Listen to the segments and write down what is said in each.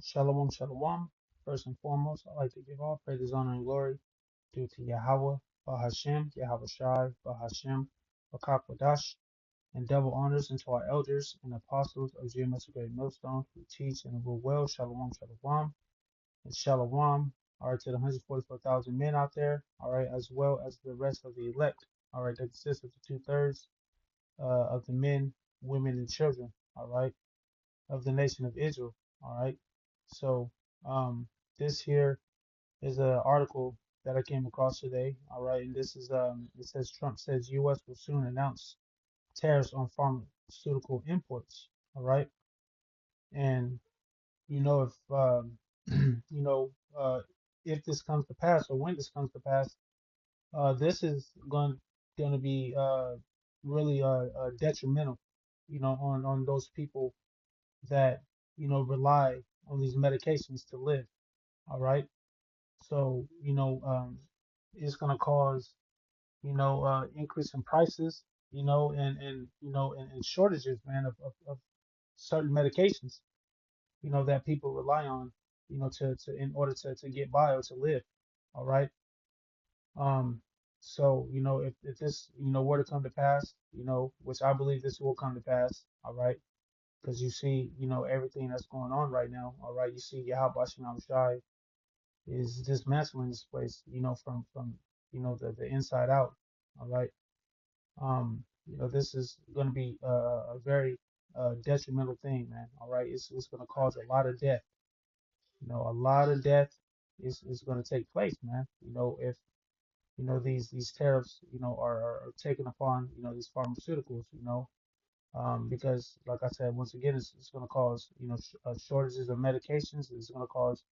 Shalom, shalom. First and foremost, I'd like to give all praises, honor, and glory due to Yahweh, Bahashem, Yahweh Shai, Bahashem, Bakakwadash, and double honors unto our elders and apostles of GMS Great Millstone who teach and rule well. Shalom, shalom, and shalom. All right, to the 144,000 men out there, all right, as well as the rest of the elect, all right, that consists of the two-thirds of the men, women, and children, all right, of the nation of Israel. All right. So this here is an article that I came across today. All right, and this is it says Trump says U.S. will soon announce tariffs on pharmaceutical imports. All right, and if you know if this comes to pass or when this comes to pass, this is going to be really detrimental, on those people that rely on these medications to live. All right, so it's going to cause increase in prices, and shortages, man, of certain medications, that people rely on, to in order to get by or to live. All right. Um, so if this were to come to pass, which I believe this will come to pass. All right, because you see, everything that's going on right now. All right, you see Yahweh Shem Shai is dismantling this place, from the inside out. All right, this is going to be a very detrimental thing, man. All right, it's going to cause a lot of death. A lot of death is going to take place, man. If these tariffs, are taken upon, these pharmaceuticals, because like I said, once again, it's going to cause, shortages of medications. It's going to cause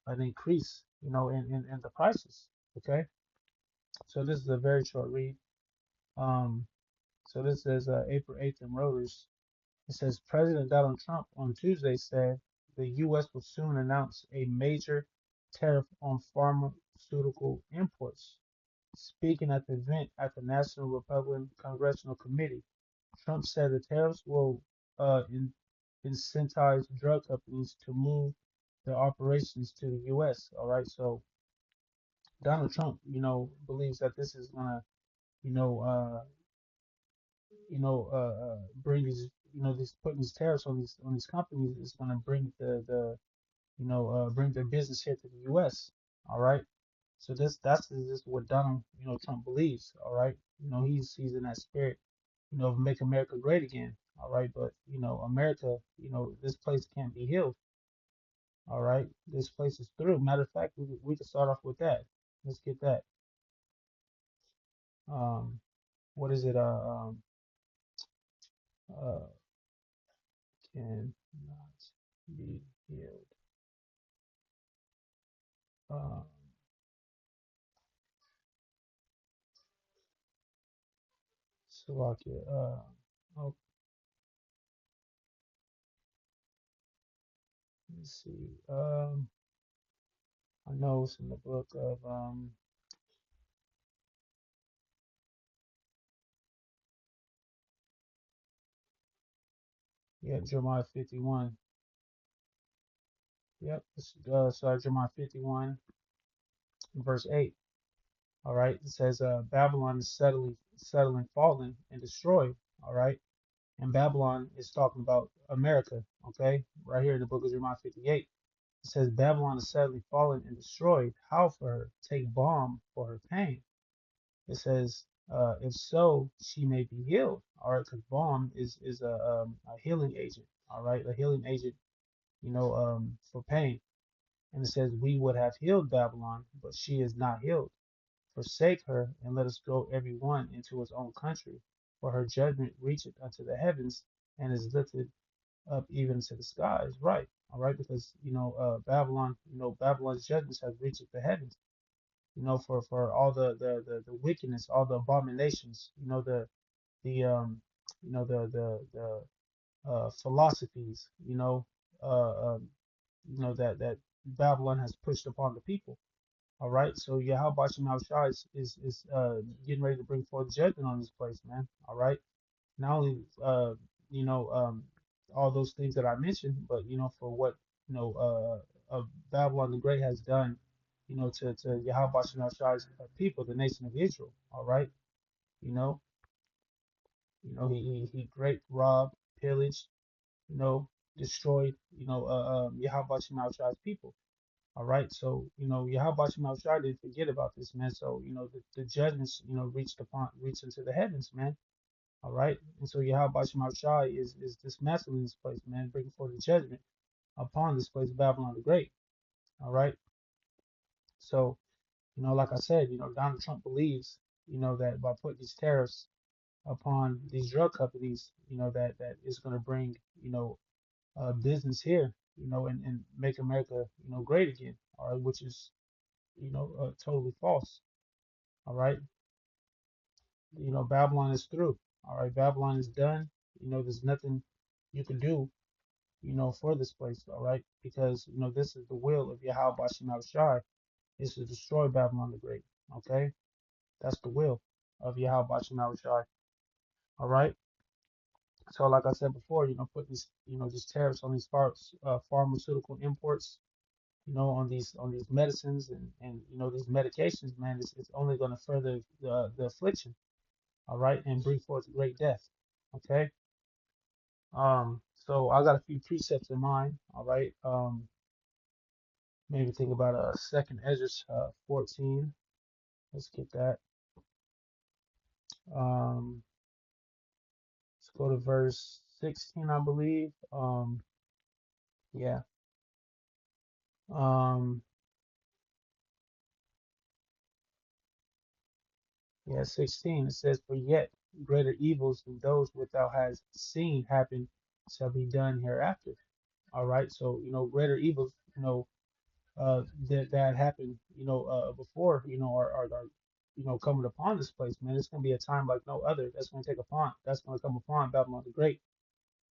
an increase, in the prices. Okay. So this is a very short read. Um, so this is April 8th in Reuters. It says President Donald Trump on Tuesday said the U.S. will soon announce a major tariff on pharmaceutical imports. Speaking at the event at the National Republican Congressional Committee, Trump said the tariffs will incentivize drug companies to move their operations to the U.S. All right, so Donald Trump, believes that this is gonna, you know, uh, bring these, these putting these tariffs on these companies is gonna bring bring their business here to the U.S. All right, so that's this is what Donald, Trump believes. All right, he's in that spirit, of make America great again. All right, but America, this place can't be healed. All right, this place is through. Matter of fact, we can start off with that. Let's get that. Um, what is it? Uh, cannot be healed. Um, Slovakia. Oh, let's see. I know it's in the book of yeah, Jeremiah 51. Yep, it's, sorry, Jeremiah 51, verse 8. All right, it says Babylon is settling, fallen, and destroyed. All right, and Babylon is talking about America. Okay, right here in the book of Jeremiah 58, it says Babylon is settling, fallen, and destroyed. How for her? Take balm for her pain. It says, if so, she may be healed. All right, because balm is a healing agent. All right, a healing agent, for pain. And it says, we would have healed Babylon, but she is not healed. Forsake her, and let us go every one into his own country. For her judgment reacheth unto the heavens, and is lifted up even to the skies. Right. All right. Because, Babylon, Babylon's judgments have reached the heavens, for all the wickedness, all the abominations, the, philosophies, that Babylon has pushed upon the people. All right, so Yahweh Shem Shai is getting ready to bring forth judgment on this place, man. All right, not only you know all those things that I mentioned, but for what Babylon the Great has done, to Yahweh Shem Shai's people, the nation of Israel. All right, you know, he great robbed, pillaged, you know, destroyed, Yahweh Shem Shai's people. All right, so Yahweh Shem Shai didn't forget about this, man. So the judgments, reached into the heavens, man. All right, and so Yahweh Shem Shai is dismantling this place, man, bringing forth the judgment upon this place, Babylon the Great. All right, so like I said, Donald Trump believes, that by putting these tariffs upon these drug companies, that is going to bring, business here, and make America, great again. All right, which is, totally false. All right, Babylon is through. All right, Babylon is done. There's nothing you can do, for this place. All right, because this is the will of Yahweh Bashim Shai, is to destroy Babylon the Great. Okay, that's the will of Yahweh Bashim Shai. All right. So, like I said before, put these tariffs on these pharmaceutical imports, on these medicines and these medications, man, it's only going to further the affliction. All right, and bring forth great death. Okay. So I got a few precepts in mind. All right. Maybe think about a second Ezra 14. Let's get that. Um, let's go to verse 16, I believe. Yeah. Um, yeah, 16. It says, "For yet greater evils than those which thou hast seen happen shall be done hereafter." All right. So greater evils, that happened, before, are coming upon this place, man. It's gonna be a time like no other. That's gonna come upon Babylon the Great.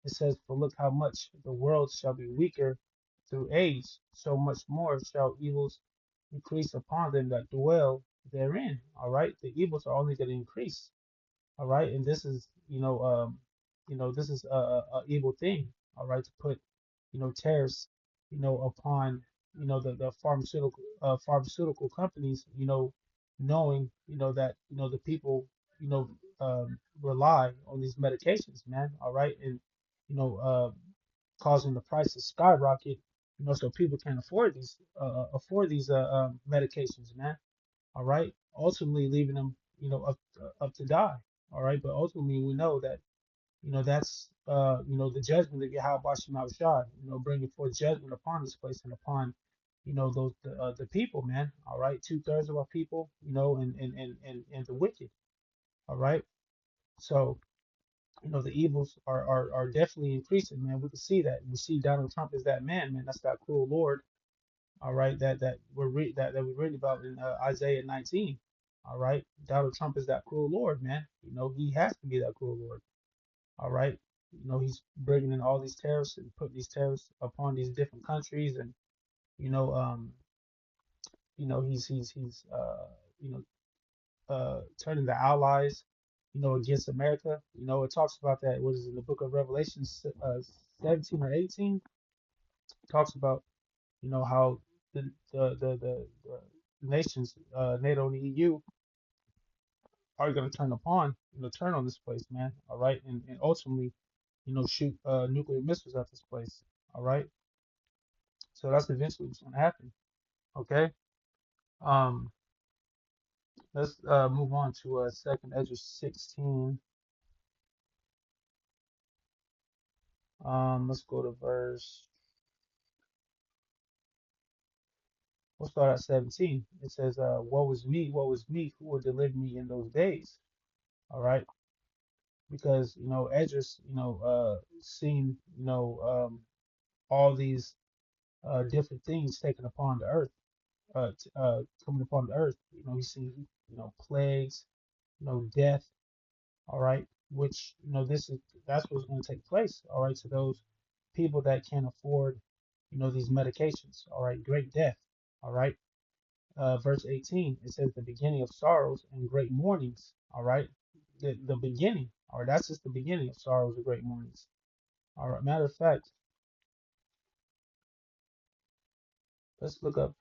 It says, "For look how much the world shall be weaker through age, so much more shall evils increase upon them that dwell therein." All right, the evils are only going to increase. All right, and this is, this is a evil thing. All right, to put, tariffs, upon, the pharmaceutical companies, knowing, that, the people, you know, rely on these medications, man. All right, and you know, causing the price to skyrocket, so people can afford these medications, man. All right, ultimately leaving them, up to die. All right, but ultimately we know that, that's the judgment of Yahweh Bashim Shai, bringing forth judgment upon this place and upon, the people, man. All right, 2/3 of our people, and the wicked. All right, so the evils are definitely increasing, man. We can see that. We see Donald Trump is that man, man. That's that cruel Lord. All right, that we read about in Isaiah 19. All right, Donald Trump is that cruel Lord, man. He has to be that cruel Lord. All right, he's bringing in all these tariffs and putting these tariffs upon these different countries, and you know, um, he's turning the allies, against America. It talks about that. What is it, in the book of Revelation, 17 or 18? It talks about, how the nations, NATO and the EU, are going to turn on this place, man. All right, and ultimately, shoot nuclear missiles at this place. All right, so that's eventually what's going to happen. Okay, um, let's move on to second Ezra 16. Let's go to verse. We'll start at 17. It says, woe is me, who will deliver me in those days?" All right, because Ezra's, seen, all these different things taken upon the earth, coming upon the earth. He's seen, plagues, death. All right, which that's what's going to take place. All right, to those people that can't afford, these medications. All right, great death. All right. Verse 18, it says, "The beginning of sorrows and great mournings." All right, the beginning. All right, that's just the beginning of sorrows and great mournings. All right, matter of fact, Let's look up,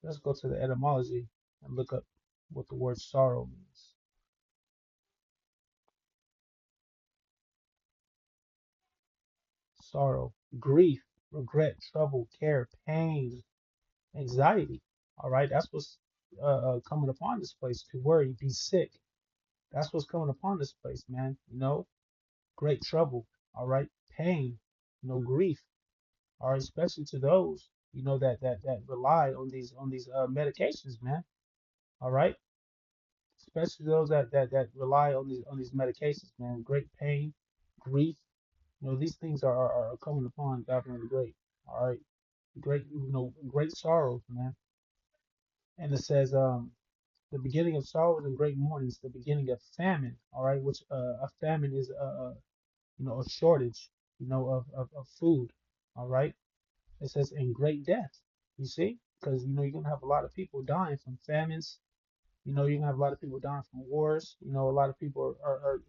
let's go to the etymology and look up what the word sorrow means. Sorrow, grief, regret, trouble, care, pain, anxiety. All right, that's what's coming upon this place. To worry, be sick. That's what's coming upon this place, man. Great trouble. All right, pain. Grief. All right, especially to those that rely on these medications, man. All right, especially those that rely on these medications, man. Great pain, grief. These things are coming upon Babylon the Great. All right, great sorrows, man. And it says, the beginning of sorrows and great mournings, the beginning of famine. All right, which a famine is a shortage, of food. All right. It says in great death. You see, because you're gonna have a lot of people dying from famines. You're gonna have a lot of people dying from wars. A lot of people are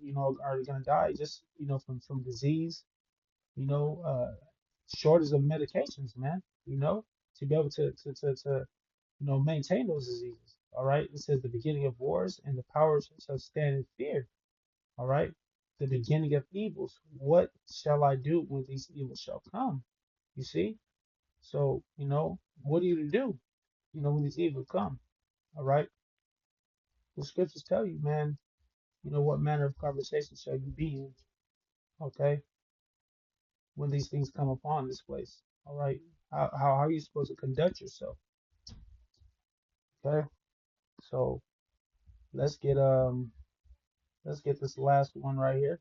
gonna die just from disease. You know, uh, Shortage of medications, man. To be able to maintain those diseases. All right. It says the beginning of wars and the powers shall stand in fear. All right. The beginning of evils. What shall I do when these evils shall come? You see? So, what are you to do, when these evils come? All right. The scriptures tell you, man, what manner of conversation shall you be in, okay, when these things come upon this place. All right. How are you supposed to conduct yourself? Okay. So let's get um let's get this last one right here.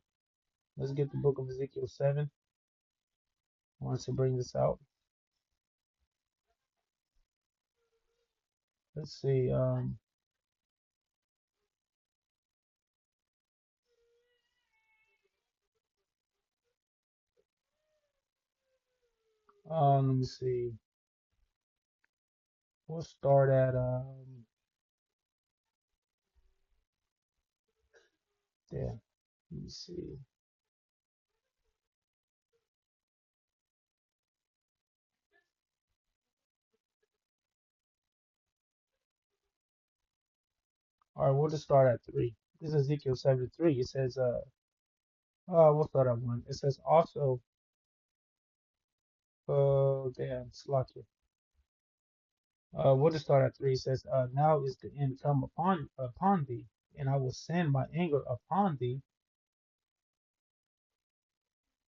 Let's get the book of Ezekiel 7. I wanted to bring this out. Let's see. Let me see. We'll start at there. Let me see. All right, we'll just start at 3. This is Ezekiel 7:3. It says, we'll start at 1. It says also, damn, Slakia. We'll just start at 3. It says, now is the end come upon thee, and I will send my anger upon thee.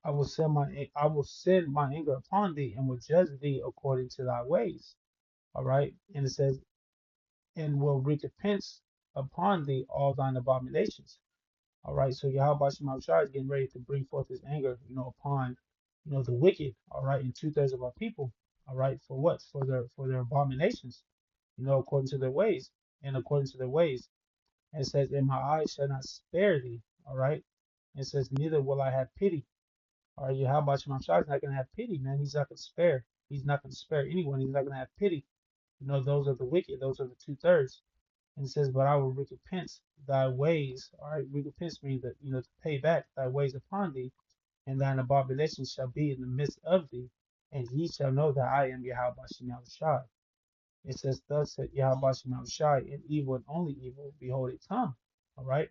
I will send my anger upon thee, and will judge thee according to thy ways. All right, and it says, and will recompense upon thee all thine abominations. All right, so Yahweh Shema Shai is getting ready to bring forth his anger, upon, the wicked, all right, and two-thirds of our people, all right, for what? For their abominations, according to their ways, and according to their ways. And it says, and my eyes shall not spare thee, all right. And it says, neither will I have pity. All right, Yahweh Shema Shai is not gonna have pity, man. He's not gonna spare. He's not gonna spare anyone. He's not gonna have pity. Those are the wicked, those are the two-thirds. And it says, but I will recompense thy ways. All right, recompense means that, to pay back thy ways upon thee, and thine abomination shall be in the midst of thee, and ye shall know that I am Yahweh Shem Shai. It says, thus said Yahweh Shem Shai, and evil and only evil, behold it come. All right,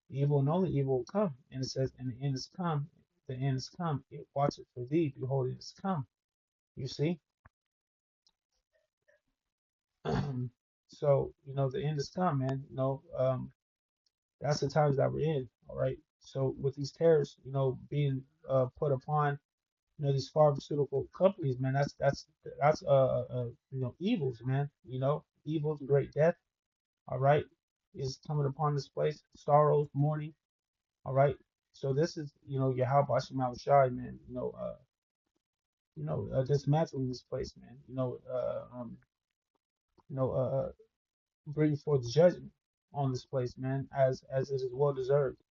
evil and only evil will come. And it says, and the end is come, the end is come, it watcheth for thee, behold it is come. You see? So, the end is come, man. That's the times that we're in. All right. So with these tariffs, being put upon, these pharmaceutical companies, man, that's evils, man. Evils, great death. All right, is coming upon this place, sorrows, mourning. All right. So this is, Yahweh Shema Shai, man. Dismantling this place, man. You know, uh, uh, bring forth judgment on this place, man, as it is well deserved.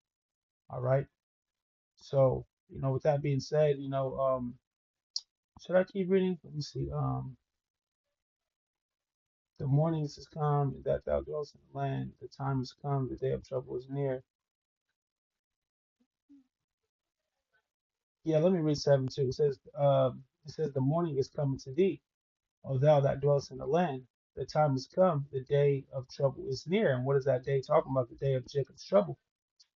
All right. So, with that being said, should I keep reading? Let me see. The mornings is come, that thou dwellest in the land. The time is come, the day of trouble is near. Yeah, let me read 7 too. It says, the morning is coming to thee, O thou that dwellest in the land. The time is come, the day of trouble is near. And what is that day talking about? The day of Jacob's trouble.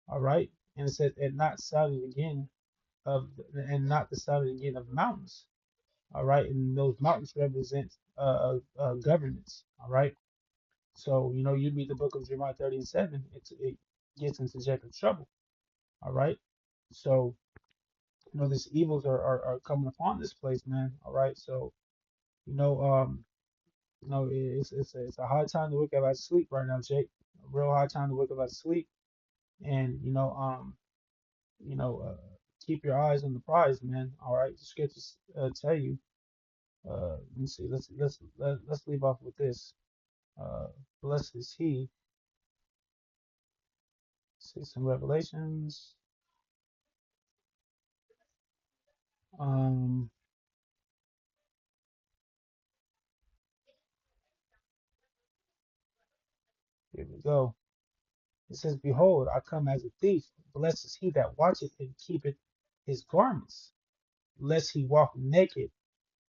All right. And it says, and not the sounding again of mountains. All right. And those mountains represent governments. All right. So, you read the book of Jeremiah 30 and 7, it gets into Jacob's trouble. All right. So, these evils are coming upon this place, man. All right. So, you know, um, it's a hard time to wake up out of sleep right now, Jake. A real hard time to wake up out of sleep. And, you know, uh, keep your eyes on the prize, man. All right. The scriptures tell you, let me see, let's leave off with this. Uh, Blessed is he. See some revelations. Um, Here we go. It says, behold, I come as a thief. Blessed is he that watcheth and keepeth his garments, lest he walk naked.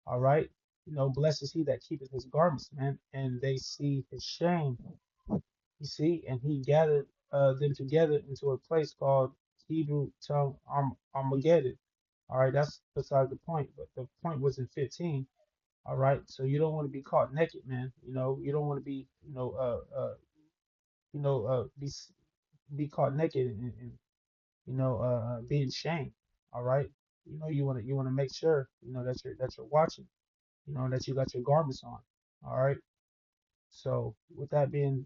All right. Blessed is he that keepeth his garments, man, and they see his shame. You see, and he gathered them together into a place called Hebrew tongue Armageddon. All right, that's beside the point, but the point was in 15. All right, so you don't want to be caught naked, man. You don't want to be, be caught naked and being shamed. All right, you want to make sure that you're watching. That you got your garments on. All right. So with that being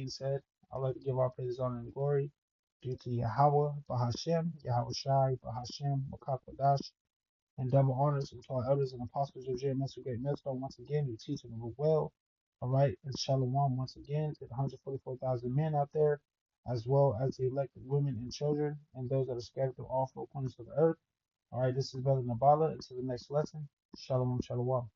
said, I'd like to give our praises, honor, and glory due to Yahweh, Bahashem, Yahweh Shai, Bahashem, Makakwadash, and double honors to our elders and apostles of JMS Great Millstone once again who teach and rule well. All right, and Shalom once again to the 144,000 men out there, as well as the elected women and children, and those that are scattered through all four corners of the earth. All right, this is Brother Nabala. Until the next lesson, Shalom, Shalom.